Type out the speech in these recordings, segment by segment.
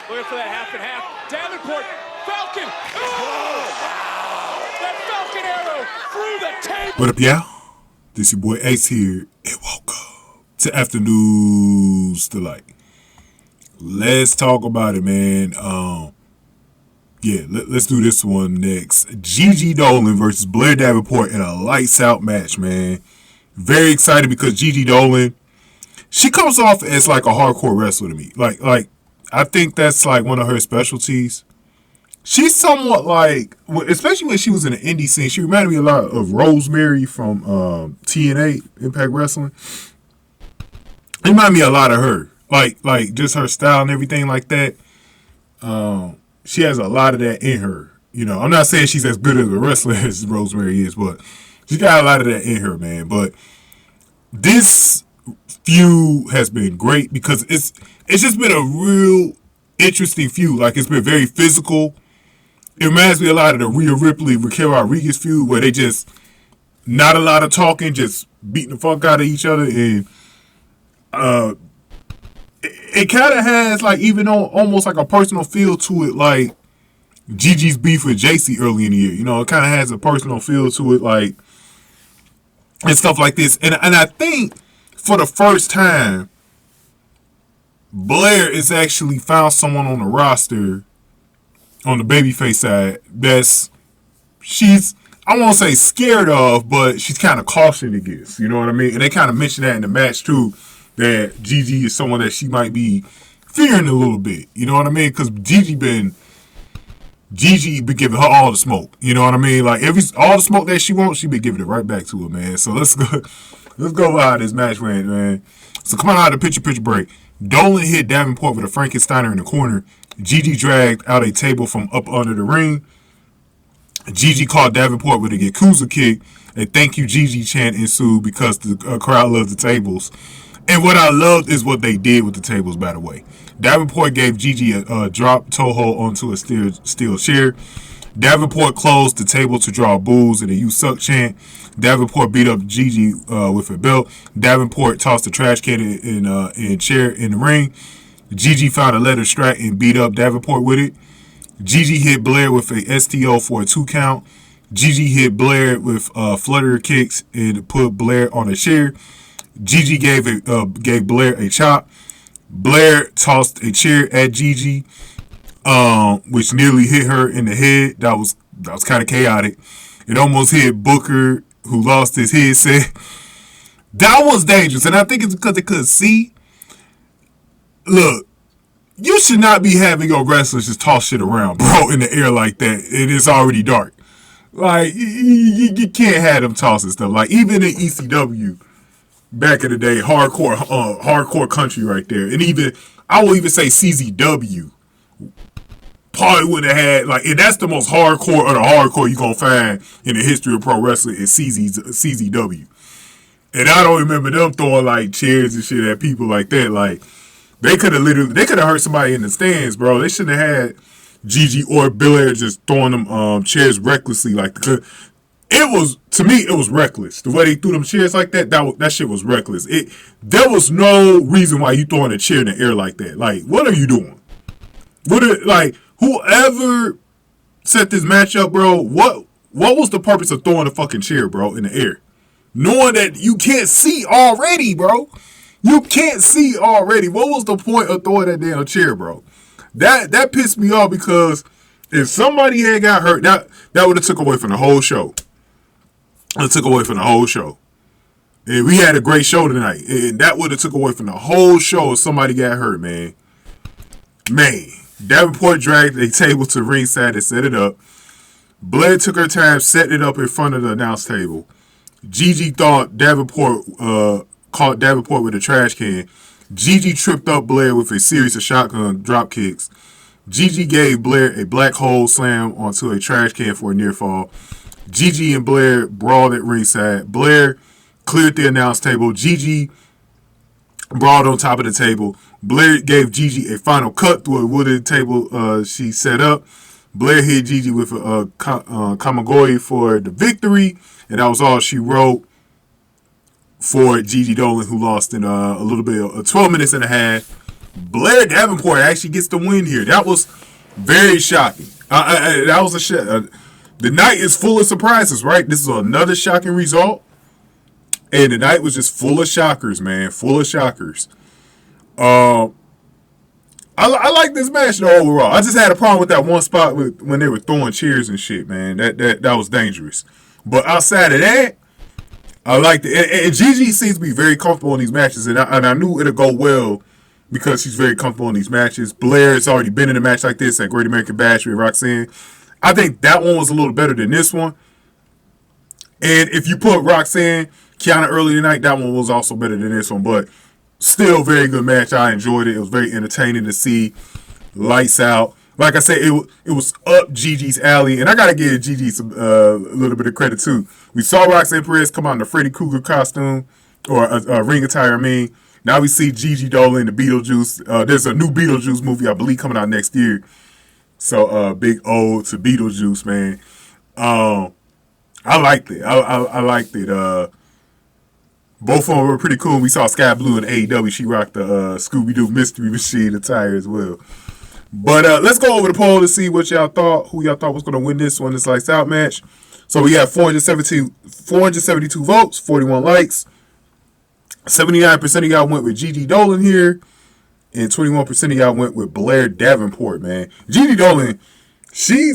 Looking for that half and half. Davenport, Falcon. Oh! That Falcon arrow through the table. What up, y'all? This your boy Ace here, and welcome to Afternoons Delight. Let's talk about it, man. Let's do this one next. Gigi Dolin versus Blair Davenport in a lights out match, man. Very excited because Gigi Dolin, she comes off as like a hardcore wrestler to me. Like I think that's like one of her specialties. She's somewhat like, especially when she was in the indie scene, she reminded me a lot of Rosemary from TNA, Impact Wrestling. It reminded me a lot of her. Like just her style and everything like that. She has a lot of that in her. You know, I'm not saying she's as good as a wrestler as Rosemary is, but she's got a lot of that in her, man. But this feud has been great because it's just been a real interesting feud. Like, it's been very physical. It reminds me a lot of the Rhea Ripley, Raquel Rodriguez feud, where they just not a lot of talking, just beating the fuck out of each other. And it kind of has like even almost like a personal feel to it, like Gigi's beef with JC early in the year. You know, it kind of has a personal feel to it, like, and stuff like this. And I think for the first time, Blair has actually found someone on the roster on the babyface side that's I won't say scared of, but she's kind of cautioned against. You know what I mean? And they kind of mentioned that in the match too, that Gigi is someone that she might be fearing a little bit. You know what I mean? Because Gigi been giving her all the smoke. You know what I mean? Like all the smoke that she wants, she been giving it right back to her, man. So let's go how this match went, man. So come on out of the picture break. Dolin hit Davenport with a Frankensteiner in the corner. Gigi dragged out a table from up under the ring. Gigi caught Davenport with a Yakuza Kick. A thank you Gigi chant ensued because the crowd loved the tables. And what I loved is what they did with the tables, by the way. Davenport gave Gigi a drop toehold onto a steel chair. Davenport closed the table to draw boos and a "You suck" chant. Davenport beat up Gigi with a belt. Davenport tossed the trash can in chair in the ring. Gigi found a leather strap and beat up Davenport with it. Gigi hit Blair with a STO for a 2 count. Gigi hit Blair with flutter kicks and put Blair on a chair. Gigi gave Blair a chop. Blair tossed a chair at Gigi, which nearly hit her in the head. That was kind of chaotic. It almost hit Booker, who lost his headset. That was dangerous, and I think it's because they couldn't see. Look, you should not be having your wrestlers just toss shit around, bro, in the air like that. It is already dark. Like, you can't have them tossing stuff. Like, even in ECW, back in the day, hardcore country right there. And even, I will even say CZW probably wouldn't have had, like, and that's the most hardcore of the hardcore you're going to find in the history of pro wrestling is CZW. And I don't remember them throwing, like, chairs and shit at people like that. Like, they could have hurt somebody in the stands, bro. They shouldn't have had Gigi or Blair just throwing them chairs recklessly like that. To me, it was reckless. The way they threw them chairs like that shit was reckless. There was no reason why you throwing a chair in the air like that. Like, what are you doing? Whoever set this match up, bro, what was the purpose of throwing a fucking chair, bro, in the air? Knowing that you can't see already, bro. You can't see already. What was the point of throwing that damn chair, bro? That pissed me off because if somebody had got hurt, that would have took away from the whole show. It took away from the whole show. And we had a great show tonight. And that would have took away from the whole show if somebody got hurt, man. Man. Davenport dragged a table to ringside and set it up. Blair took her time setting it up in front of the announce table. Gigi thought caught Davenport with a trash can. Gigi tripped up Blair with a series of shotgun drop kicks. Gigi gave Blair a black hole slam onto a trash can for a near fall. Gigi and Blair brawled at ringside. Blair cleared the announce table. Gigi brawled on top of the table. Blair gave Gigi a final cut through a wooden table she set up. Blair hit Gigi with a Kamagoi for the victory, and that was all she wrote for Gigi Dolin, who lost in a little bit, 12 minutes and a half Blair Davenport actually gets the win here. That was very shocking. That was the night is full of surprises, right? This is another shocking result. And the night was just full of shockers, man. Full of shockers. I like this match though overall. I just had a problem with that one spot when they were throwing chairs and shit, man. That was dangerous. But outside of that, I liked it. And Gigi seems to be very comfortable in these matches, and I knew it'd go well because she's very comfortable in these matches. Blair has already been in a match like this at Great American Bash with Roxanne. I think that one was a little better than this one. And if you put Roxanne, Kiana early tonight, that one was also better than this one. But still, very good match. I enjoyed it. It was very entertaining to see. Lights out. Like I said, it was up Gigi's alley. And I got to give Gigi some a little bit of credit, too. We saw Roxanne Perez come out in a Freddy Krueger costume, or a ring attire, I mean. Now we see Gigi Dolin, the Beetlejuice. There's a new Beetlejuice movie, I believe, coming out next year. So, big ode to Beetlejuice, man. I liked it. I liked it. Both of them were pretty cool. We saw Sky Blue in AEW. She rocked the Scooby-Doo Mystery Machine attire as well. But let's go over the poll to see what y'all thought. Who y'all thought was going to win this one, this Lights Out match. So we have 472 votes, 41 likes. 79% of y'all went with Gigi Dolin here. And 21% of y'all went with Blair Davenport, man. Gigi Dolin, she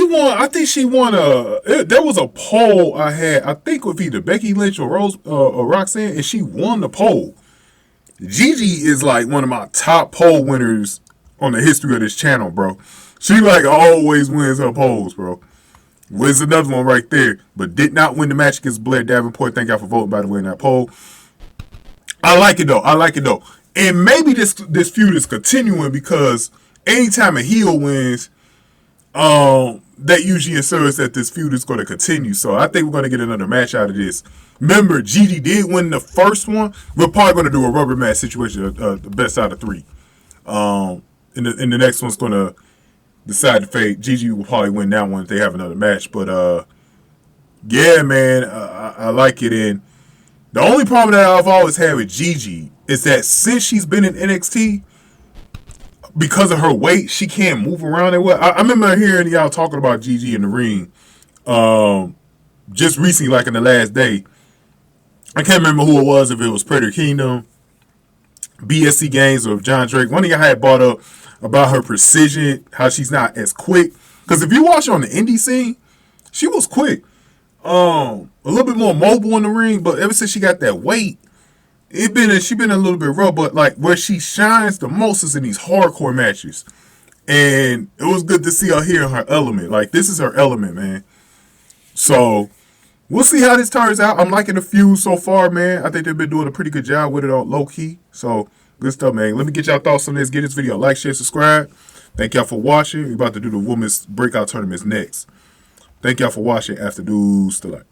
won. I think she won there was a poll I had, I think with either Becky Lynch or Roxanne, and she won the poll. Gigi is like one of my top poll winners on the history of this channel, bro. She like always wins her polls, bro. Wins another one right there, but did not win the match against Blair Davenport. Thank y'all for voting, by the way, in that poll. I like it though. And maybe this feud is continuing because anytime a heel wins, that usually ensures that this feud is going to continue. So I think we're going to get another match out of this. Remember, Gigi did win the first one. We're probably going to do a rubber match situation, the best out of three. And the next one's going to decide the fate. Gigi will probably win that one if they have another match. But yeah, man, I like it. And the only problem that I've always had with Gigi is that since she's been in NXT, because of her weight, she can't move around that well. I remember hearing y'all talking about Gigi in the ring just recently, like in the last day. I can't remember who it was, if it was Predator Kingdom, BSC Games, or John Drake. One of y'all had brought up about her precision, how she's not as quick. Because if you watch her on the indie scene, she was quick. A little bit more mobile in the ring, but ever since she got that weight, she been a little bit rough, but like where she shines the most is in these hardcore matches. And it was good to see her here in her element. Like, this is her element, man. So we'll see how this turns out. I'm liking the feud so far, man. I think they've been doing a pretty good job with it all low key. So good stuff, man. Let me get y'all thoughts on this. Get this video a like, share, subscribe. Thank y'all for watching. We're about to do the women's breakout tournaments next. Thank y'all for watching. After Dudes to Light.